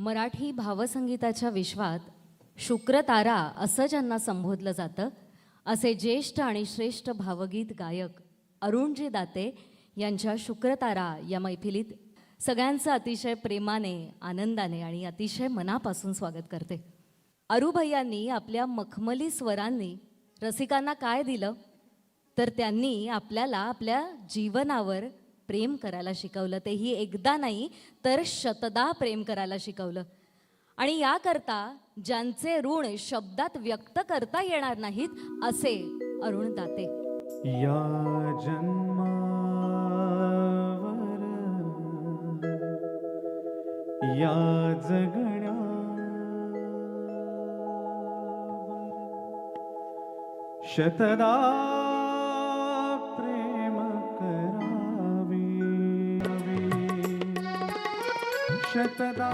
मराठी भावसंगीताच्या विश्वात शुक्रतारा असं ज्यांना संबोधलं जातं असे ज्येष्ठ आणि श्रेष्ठ भावगीत गायक अरुणजी दाते यांच्या शुक्रतारा या मैफिलीत सगळ्यांचं अतिशय प्रेमाने, आनंदाने आणि अतिशय मनापासून स्वागत करते. अरुभैयांनी आपल्या मखमली स्वरांनी रसिकांना काय दिलं तर त्यांनी आपल्याला आपल्या जीवनावर प्रेम करायला शिकवलं. तेही एकदा नाही तर शतदा प्रेम करायला शिकवलं. आणि याकरता ज्यांचे ऋण शब्दात व्यक्त करता येणार नाहीत असे अरुण दाते. या जन्मावर या जगण्यावर शतदा प्रेम करावे, शतदा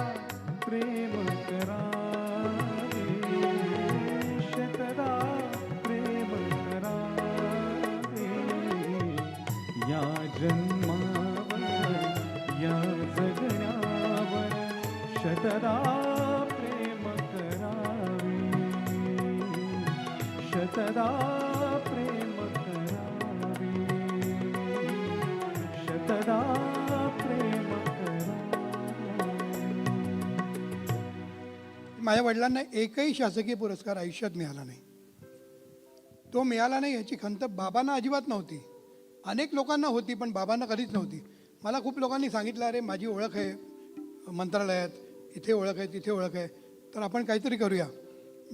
प्रेम करावे, शतदा प्रेम करावे. या जन्मावर या जगण्यावर शतदा प्रेम करावे, शतदा प्रेम करावे, शतदा प्रेम करावे. माझ्या वडिलांना एकही शासकीय पुरस्कार आयुष्यात मिळाला नाही. तो मिळाला नाही याची खंत बाबांना अजिबात नव्हती. अनेक लोकांना होती पण बाबांना कधीच नव्हती. मला खूप लोकांनी सांगितलं, अरे माझी ओळख आहे मंत्रालयात, इथे ओळख आहे, तिथे ओळख आहे, तर आपण काहीतरी करूया.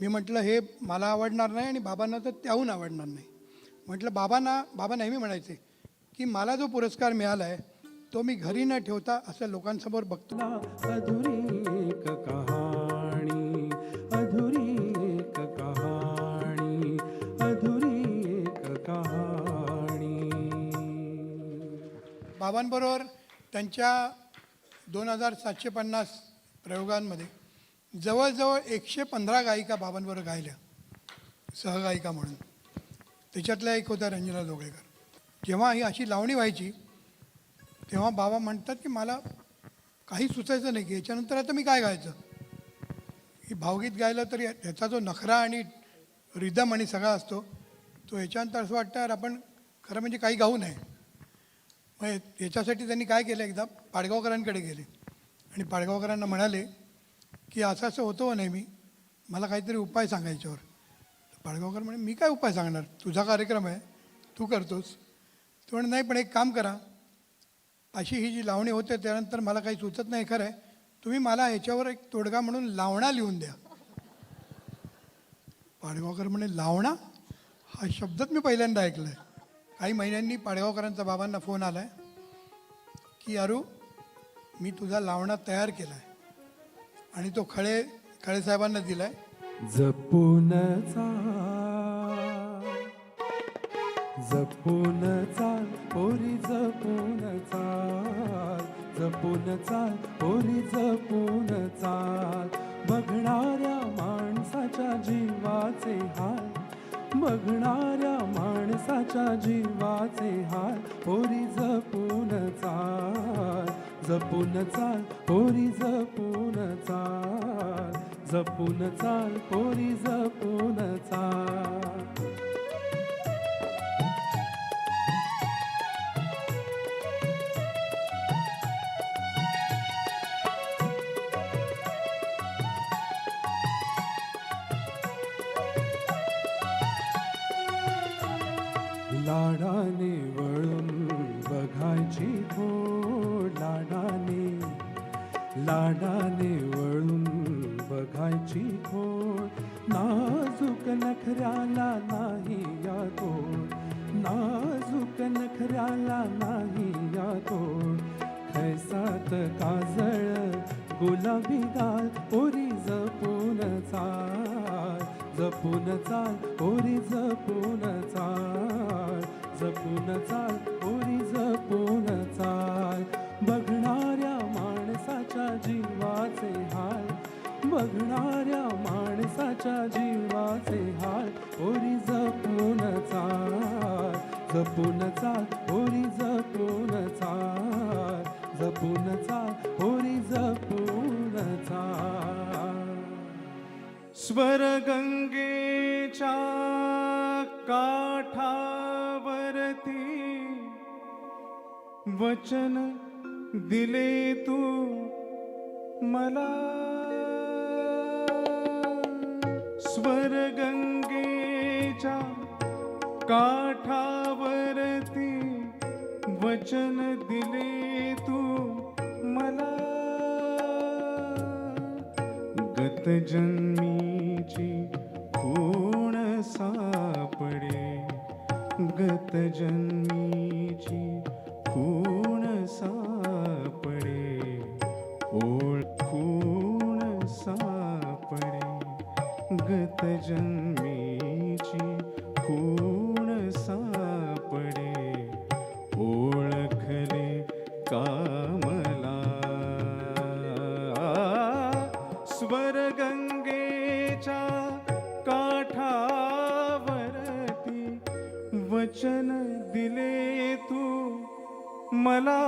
मी म्हटलं हे मला आवडणार नाही आणि बाबांना तर त्याहून आवडणार नाही. म्हटलं बाबा नेहमी म्हणायचे की मला जो पुरस्कार मिळाला आहे तो मी घरी न ठेवता असं लोकांसमोर बघतो. अधुरी एक कहाणी, अधुरी एक कहाणी, अधुरी एक कहाणी. बाबांबरोबर त्यांच्या 2750 प्रयोगांमध्ये जवळजवळ 115 गायिका बाबांबरोबर गायल्या सहगायिका म्हणून. त्याच्यातल्या एक होत्या रंजना जोगळेकर. जेव्हा ही अशी लावणी व्हायची तेव्हा बाबा म्हणतात की मला काही सुचायचं नाही की याच्यानंतर आता मी काय गायचं. ही भावगीत गायलं तरी ह्याचा जो नखरा आणि रिदम आणि सगळा असतो तो ह्याच्यानंतर असं वाटतं आपण खरं म्हणजे काही गाऊ नये. मग याच्यासाठी त्यांनी काय केलं, एकदा पाडगावकरांकडे गेले आणि पाडगावकरांना म्हणाले की असं असं होतं हो नेहमी, मला काहीतरी उपाय सांगायच्यावर. पाडगावकर म्हणे मी काय उपाय सांगणार, तुझा कार्यक्रम आहे, तू करतोस. तो म्हणे नाही पण एक काम करा, अशी ही जी लावणी होते त्यानंतर मला काही सुचत नाही खरं आहे, तुम्ही मला ह्याच्यावर एक तोडगा म्हणून लावणा लिहून द्या. पाडगावकर म्हणे लावणा हा शब्दच मी पहिल्यांदा ऐकला आहे. काही महिन्यांनी पाडगावकरांचा बाबांना फोन आला आहे की अरू मी तुझा लावणा तयार केला आहे आणि तो खळे साहेबांना दिला आहे. जपून चाल, जपून चाल पोरी, जपून चाल, जपून चाल पोरी, जपून चाल. बघणाऱ्या माणसाच्या जीवाचे हाल, बघणाऱ्या माणसाच्या जीवाचे हाल. पोरी जपून चाल, जपून चाल पोरी, जपून चाल, जपून चाल पोरी, जपून चाल. लाडाने वळून बघायची थोड, लाडाने, लाडाने वळून बघायची थोड. नाजूक नखऱ्याला नाही या तोड, नाजूक नखऱ्याला नाही या तोड. खैसात काजळ गुलाबी गाल पोरी, जपून चाल, जपून चाल पोरी, जपून चाल, जपून चाल पोरी, जपून चाल. बघणाऱ्या माणसाच्या जीवाचे हाल, बघणाऱ्या माणसाच्या जीवाचे हाल. पोरी जपून चाल, जपून चाल पोरी, जपून चाल, जपून चाल पोरी, जपून चाल. स्वरगंगेच्या काठावरती वचन दिले तू मला, स्वरगंगेच्या काठावरती वचन दिले तू मला, गत जन्मीची खूण सापडे, गत जन्मीची खूण सापडे, ओळखून सापडे, गत जन्मीची खूण सापडे, ओळखले कामला, स्वरगंगेच्या काठावरती वचन दिले तू मला,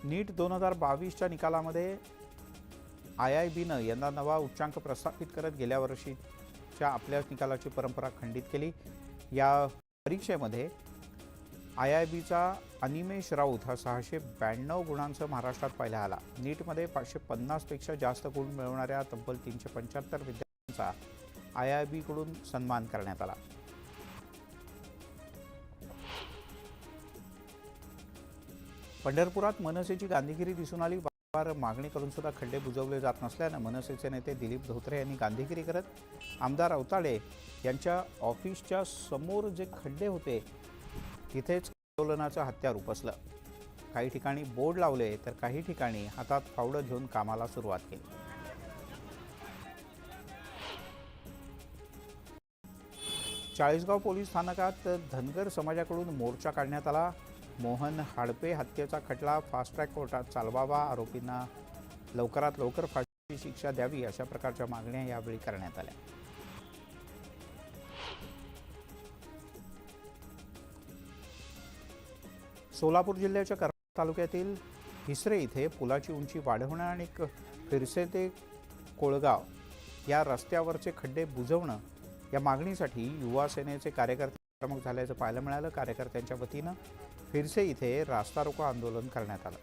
नीट 2022च्या निकालामध्ये IIBनं यंदा नवा उच्चांक प्रस्थापित करत गेल्या वर्षीच्या आपल्या निकालाची परंपरा खंडित केली. या परीक्षेमध्ये IIBचा अनिमेश राऊत हा 692 गुणांसह महाराष्ट्रात पहिला आला. नीटमध्ये 550 पेक्षा जास्त गुण मिळवणाऱ्या तब्बल 375 विद्यार्थ्यांचा IIBकडून सन्मान करण्यात आला. पंढरपुरात मनसेची गांधीगिरी दिसून आली. वारंवार मागणी करून सुद्धा खड्डे बुजवले जात नसल्यानं मनसेचे नेते दिलीप धोत्रे यांनी गांधीगिरी करत आमदार अवताडे यांच्या ऑफिसच्या समोर जे खड्डे होते तिथेच आंदोलनाचं हत्यार उपसलं. काही ठिकाणी बोर्ड लावले तर काही ठिकाणी हातात फावडं घेऊन कामाला सुरुवात केली. चाळीसगाव पोलीस स्थानकात धनगर समाजाकडून मोर्चा काढण्यात आला. मोहन हाडपे हत्येचा खटला फास्ट ट्रॅक कोर्टात चालवावा, आरोपींना लवकरात लवकर फाशीची शिक्षा द्यावी अशा प्रकारच्या मागण्या यावेळी करण्यात आल्या. सोलापूर जिल्ह्याच्या करमाळा तालुक्यातील हिसरे इथे पुलाची उंची वाढवणं आणि फिरसे ते कोळगाव या रस्त्यावरचे खड्डे बुजवणं या मागणीसाठी युवा सेनेचे कार्यकर्ते प्रमुख झाल्याचं पाहायला मिळालं. कार्यकर्त्यांच्या वतीनं फिरसे इथे रास्ता रोको आंदोलन करण्यात आलं.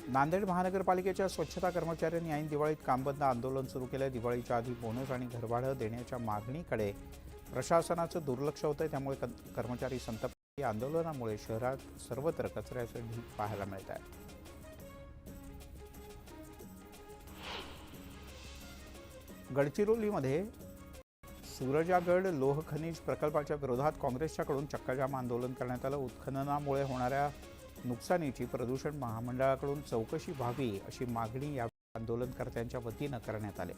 नांदेड महानगरपालिकेच्या स्वच्छता कर्मचाऱ्यांनी ऐन दिवाळीत काम बंद आंदोलन सुरू केलं. दिवाळीच्या आधी बोनस आणि घरभाडं देण्याच्या मागणीकडे प्रशासनाचं दुर्लक्ष होतं, त्यामुळे कर्मचारी संतप्त. या आंदोलनामुळे शहरात सर्वत्र कचऱ्याचे ढीग पाहायला मिळत आहे. गडचिरोलीमध्ये सूरजागड लोह खनिज प्रकल्पाच्या विरोधात काँग्रेसच्याकडून चक्काजाम आंदोलन करण्यात आलं. उत्खननामुळे होणाऱ्या नुकसानीची प्रदूषण महामंडळाकडून चौकशी व्हावी अशी मागणी या आंदोलनकर्त्यांच्या वतीनं करण्यात आली.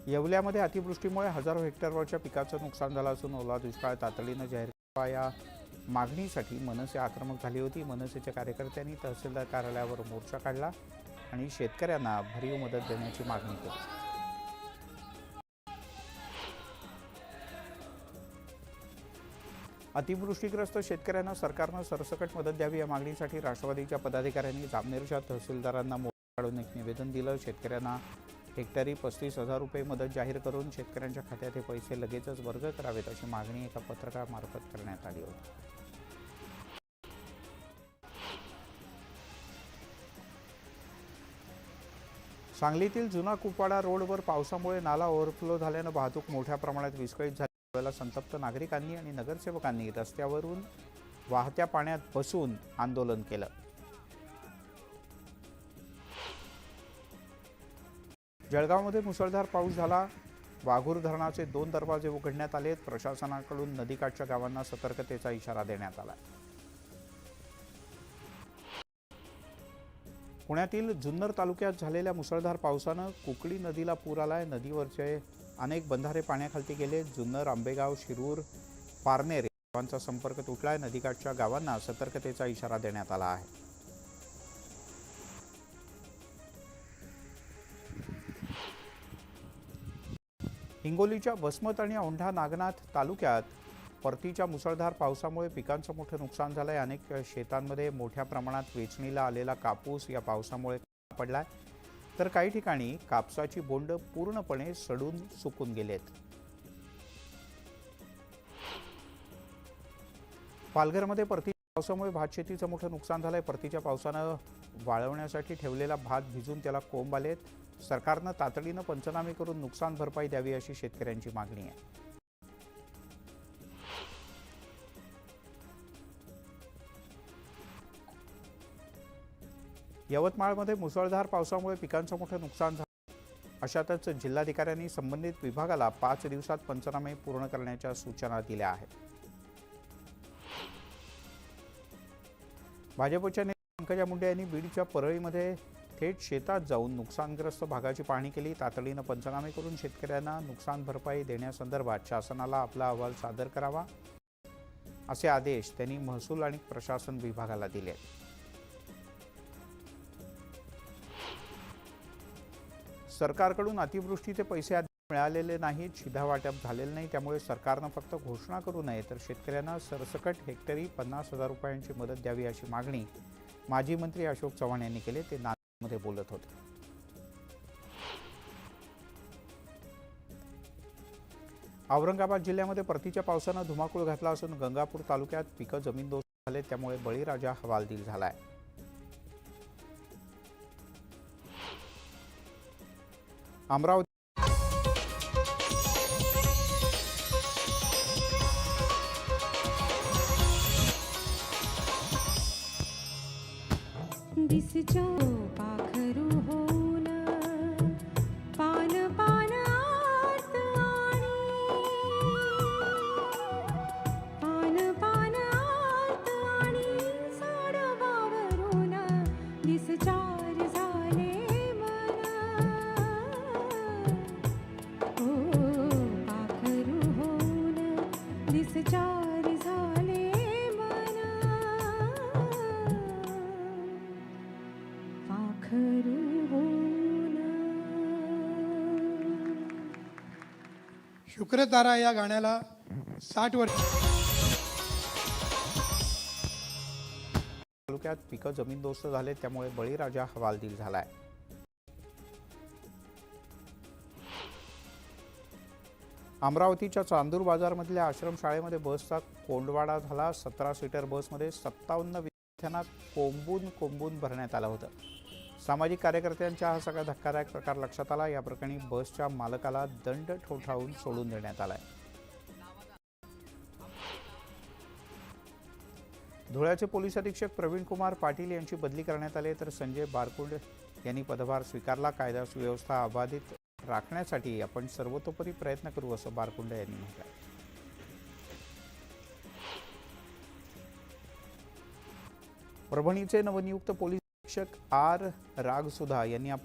येवल्यामध्ये अतिवृष्टीमुळे हजारो हेक्टरवरच्या पिकाचं नुकसान झालं असून ओला दुष्काळ तातडीनं जाहीर करावा या मागणीसाठी मनसे आक्रमक झाली होती. मनसेच्या कार्यकर्त्यांनी तहसीलदार कार्यालयावर मोर्चा काढला आणि शेतकऱ्यांना भरीव मदत देण्याची मागणी केली. अतिवृष्टीग्रस्त शेतकऱ्यांना सरकारनं सरसकट मदत द्यावी या मागणीसाठी राष्ट्रवादीच्या पदाधिकाऱ्यांनी जामनेरच्या तहसीलदारांना मोर्चा काढून एक निवेदन दिलं. शेतकऱ्यांना हेक्टरी 35,000 रुपये मदत जाहीर करून शेतकऱ्यांच्या खात्यात हे पैसे लगेचच वर्ग करावेत अशी मागणी एका पत्रकामार्फत करण्यात आली होती. सांगलीतील जुना कुपवाडा रोडवर पावसामुळे नाला ओव्हरफ्लो झाल्यानं वाहतूक मोठ्या प्रमाणात विस्कळीत झाली. त्यावेळेला संतप्त नागरिकांनी आणि नगरसेवकांनी रस्त्यावरून वाहत्या पाण्यात बसून आंदोलन केलं. जळगावमध्ये मुसळधार पाऊस झाला. वाघूर धरणाचे 2 दरवाजे उघडण्यात आलेत. प्रशासनाकडून नदीकाठच्या गावांना सतर्कतेचा इशारा देण्यात आला. पुण्यातील जुन्नर तालुक्यात झालेल्या मुसळधार पावसानं कुकडी नदीला पूर आलाय. नदीवरचे अनेक बंधारे पाण्याखाली गेले. जुन्नर, आंबेगाव, शिरूर, पारनेर या गावांचा संपर्क तुटलाय. नदीकाठच्या गावांना सतर्कतेचा इशारा देण्यात आला आहे. हिंगोलीच्या वसमत आणि औंढा नागनाथ तालुक्यात परतीच्या मुसळधार पावसामुळे पिकांचं मोठं नुकसान झालंय. अनेक शेतांमध्ये मोठ्या प्रमाणात वेचणीला आलेला कापूस या पावसामुळे पडलाय, तर काही ठिकाणी कापसाची बोंड पूर्णपणे सडून सुकून गेलेत. पालघरमध्ये परतीच्या पावसामुळे भात शेतीचं मोठं नुकसान झालंय. परतीच्या पावसानं वाळवण्यासाठी ठेवलेला भात भिजून त्याला कोंब आलेत. सरकारनं तातडीनं पंचनामे करून नुकसान भरपाई द्यावी अशी शेतकऱ्यांची मागणी आहे. यवतमाळमध्ये मुसळधार पावसामुळे पिकांचं मोठं नुकसान झालं. अशातच जिल्हाधिकाऱ्यांनी संबंधित विभागाला 5 दिवसात पंचनामे पूर्ण करण्याच्या सूचना दिल्या आहेत. भाजपच्या नेत्या पंकजा मुंडे यांनी बीडच्या परळीमध्ये थेट शेतात जाऊन नुकसानग्रस्त भागाची पाहणी केली. तातडीनं पंचनामे करून शेतकऱ्यांना नुकसान भरपाई देण्यासंदर्भात शासनाला आपला अहवाल सादर करावा असे आदेश त्यांनी महसूल आणि प्रशासन विभागाला दिले. सरकारकडून अतिवृष्टीचे पैसे अद्याप मिळालेले नाहीत. शिधावाटप झालेले नाही. त्यामुळे सरकारनं फक्त घोषणा करू नये तर शेतकऱ्यांना सरसकट हेक्टरी 50,000 रुपयांची मदत द्यावी अशी मागणी माजी मंत्री अशोक चव्हाण यांनी केली. ते नांदेडमध्ये बोलत होते. औरंगाबाद जिल्ह्यामध्ये परतीच्या पावसानं धुमाकूळ घातला असून गंगापूर तालुक्यात पिकं जमीनदोस्त झाले. त्यामुळे बळीराजा हवालदिल झालाय. अमरावती दिसजो पाखरू होऊन पान पान आत आणि पान पान आत आणि झाड वावरून दिसचार झाले मन ओ पाखरू होऊन दिसचार झाले मन पाखरू होऊन. शुक्रतारा या गाण्याला 60 वर्ष. तालुक्यात पिकं जमीनदोस्त झाले. त्यामुळे बळीराजा हवालदिल झालाय. अमरावतीच्या चांदूर बाजारमधल्या आश्रमशाळेमध्ये बसचा कोंडवाडा झाला. 17 सीटर बसमध्ये 57 विद्यार्थ्यांना कोंबून भरण्यात आलं होतं. सामाजिक कार्यकर्त्यांचा हा सगळा धक्कादायक प्रकार लक्षात आला. या प्रकरणी बसच्या मालकाला दंड ठोठावून सोडून देण्यात आलाय. धुळ्याचे पोलीस अधीक्षक प्रवीण कुमार पाटील यांची बदली करण्यात आली, तर संजय बारकुंड यांनी पदभार स्वीकारला. कायदा सुव्यवस्था अबाधित राखण्यासाठी आपण सर्वतोपरी प्रयत्न करू असं बारकुंड यांनी म्हटलं. परभणीचे नवनियुक्त पोलीस अधीक्षक आर रागसुधा यांनी आपला